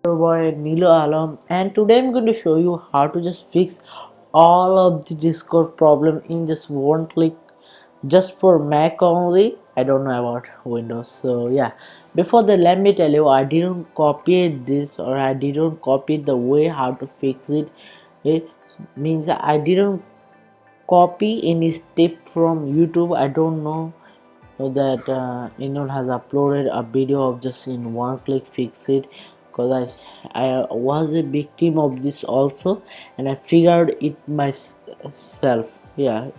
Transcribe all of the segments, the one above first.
Your boy Nilo Alam, and today I'm going to show you how to just fix all of the Discord problem in just one click, just for Mac only. I don't know about Windows. So yeah, before that, let me tell you, I didn't copy this, or I didn't copy the way how to fix it. It means I didn't copy any step from YouTube. I don't know that anyone has uploaded a video of just in one click fix it, because I was a victim of this also, and I figured it myself, yeah,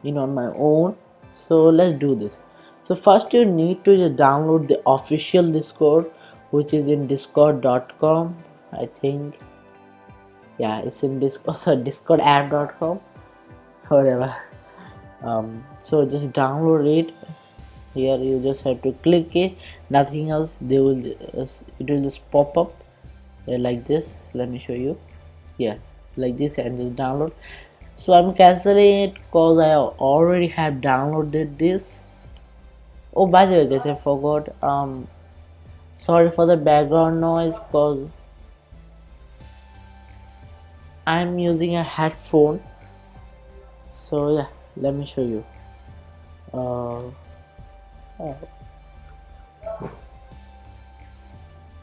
on my own. So let's do this. So first you need to just download the official Discord, which is in discord.com. I think, yeah, it's in Discord. So discordapp.com, whatever. So just download it. Here you just have to click it, nothing else. It will just pop up like this. Let me show you. Yeah, like this, and just download. So I'm canceling it because I already have downloaded this. Oh, by the way guys, I forgot, sorry for the background noise, because I'm using a headphone. So yeah, let me show you. uh,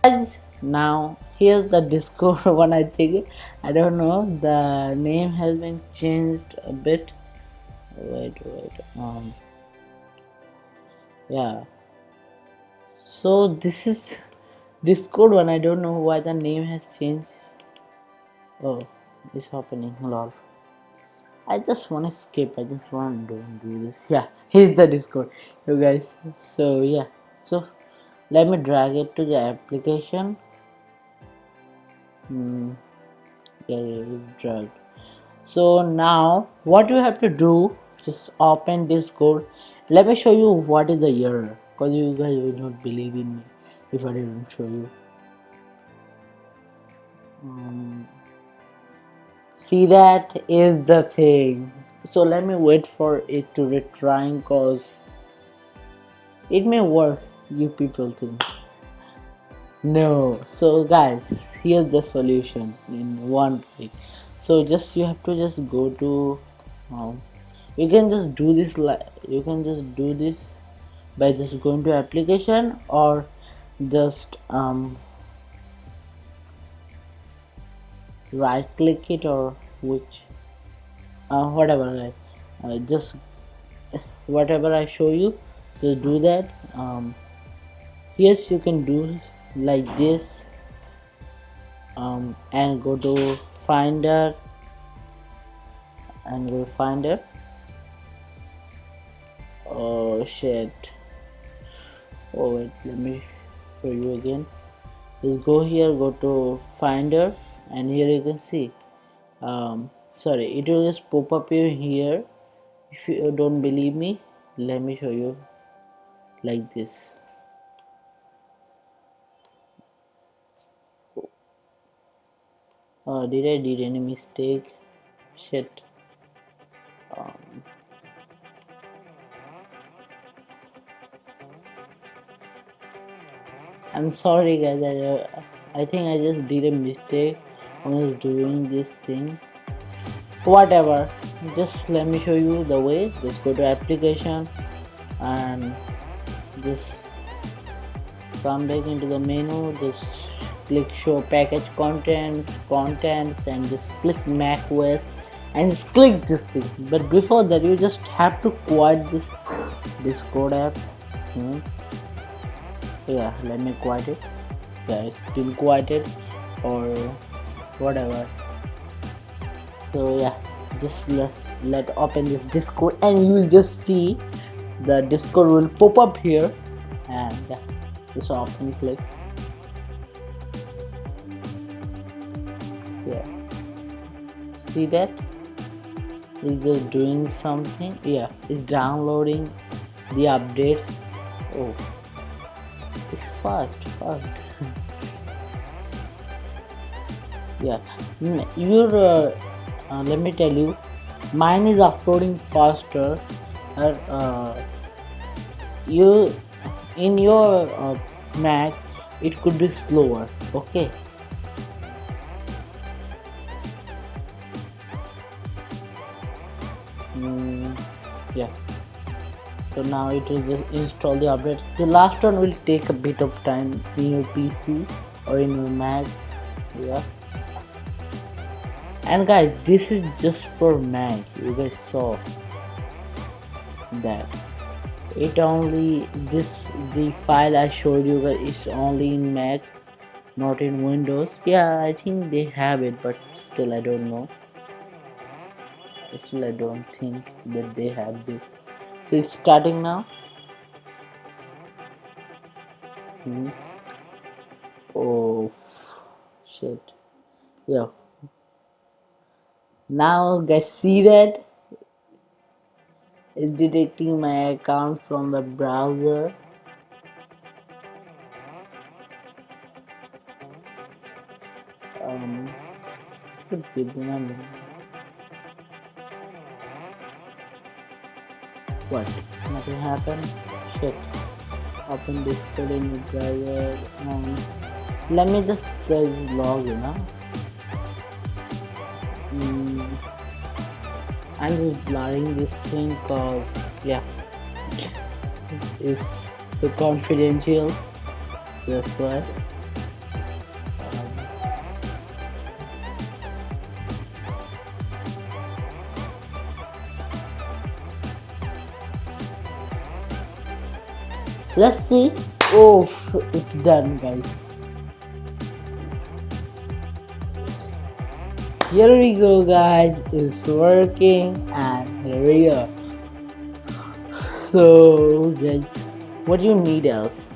Guys, now here's the Discord one. I think, I don't know, the name has been changed a bit. Wait, yeah, so this is Discord one. I don't know why the name has changed. Oh, it's happening. Lol, I just want to skip. I just want to don't do this. Yeah, here's the Discord, you guys. So yeah, so let me drag it to the application. Yeah, it's dragged. So now what you have to do, just open Discord. Let me show you what is the error, because you guys will not believe in me if I didn't show you. See, that is the thing. So let me wait for it to retrying, cause it may work, you people think. No. So guys, here's the solution in one click. So just you have to just go to, you can just do this, you can just do this by just going to application, or just right click it, or which, whatever, like, just whatever I show you, just do that. Yes, you can do like this, and go to finder, and go finder. Oh shit. Oh wait, let me show you again. Just go here, go to finder, and here you can see, sorry, it will just pop up here. If you don't believe me, let me show you like this. Did I did any mistake? Shit. I'm sorry guys, I think I just did a mistake when I was doing this thing. Whatever, just let me show you the way. Just go to application, and just come back into the menu. Just click show package contents, and just click Mac.One, and just click this thing. But before that, you just have to quiet this Discord app. Yeah, let me quiet it. Yeah, it's been quieted, or whatever. So yeah, just let open this Discord, and you will just see the Discord will pop up here, and yeah, just open, click. Yeah, see that is just doing something. Yeah, it's downloading the updates. Oh, it's fast. Yeah, let me tell you, mine is uploading faster. You in your Mac, it could be slower. Okay, mm, yeah. So now it will just install the updates. The last one will take a bit of time in your PC or in your Mac. Yeah. And guys, this is just for Mac. You guys saw that. It only this the file I showed you guys is only in Mac, not in Windows. Yeah, I think they have it, but still I don't know. Still I don't think that they have this. So it's starting now. Hmm. Oh shit. Yeah. Now guys, see that it's detecting my account from the browser. Um, could give them a minute. What? Nothing happened. Shit. Open Discord in the browser. Let me just log in. Huh? Mm, I'm just blurring this thing cause yeah, it's so confidential. That's why. Let's see. Oh, it's done, guys. Here we go, guys. It's working, and here we go. So, guys, what do you need else?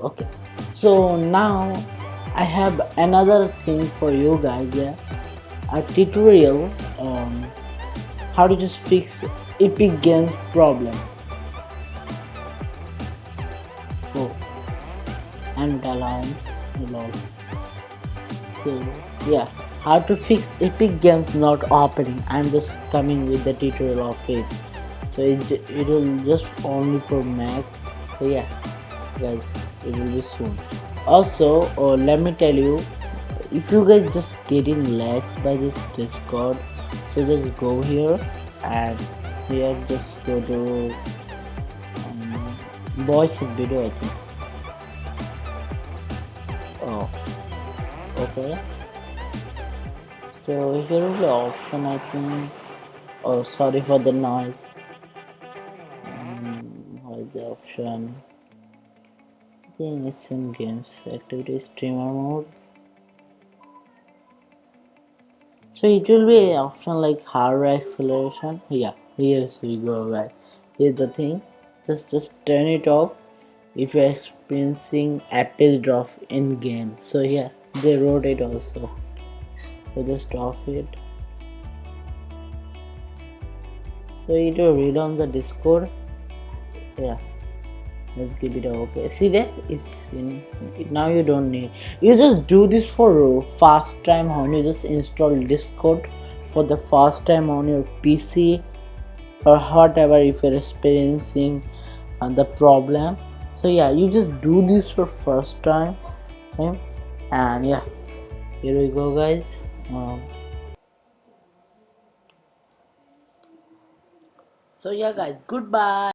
Okay. So now I have another thing for you guys. Yeah, a tutorial. How to just fix Epic Games problem. Oh, I'm allowing. Hello. So yeah, how to fix Epic Games not opening. I'm just coming with the tutorial of it. So it will just only for Mac. So yeah, guys, it will be soon. Also, let me tell you, if you guys just getting lags by this Discord, so just go here and here just go to voice and video, I think. Oh, okay. So here will be option, I think. Oh, sorry for the noise. What is the option? I think it's in games activity streamer mode. So it will be an option like hardware acceleration. Yeah, here we go, guys. Here's the thing. Just turn it off if you're experiencing Apple drop in game. So yeah, they wrote it also. So just off it. So it will read on the Discord. Yeah, let's give it a okay. See that it's in. Now you don't need. You just do this for fast time when you just install Discord for the first time on your PC or whatever if you're experiencing the problem. So yeah, you just do this for first time, okay? And yeah, here we go, guys. So yeah, guys, goodbye.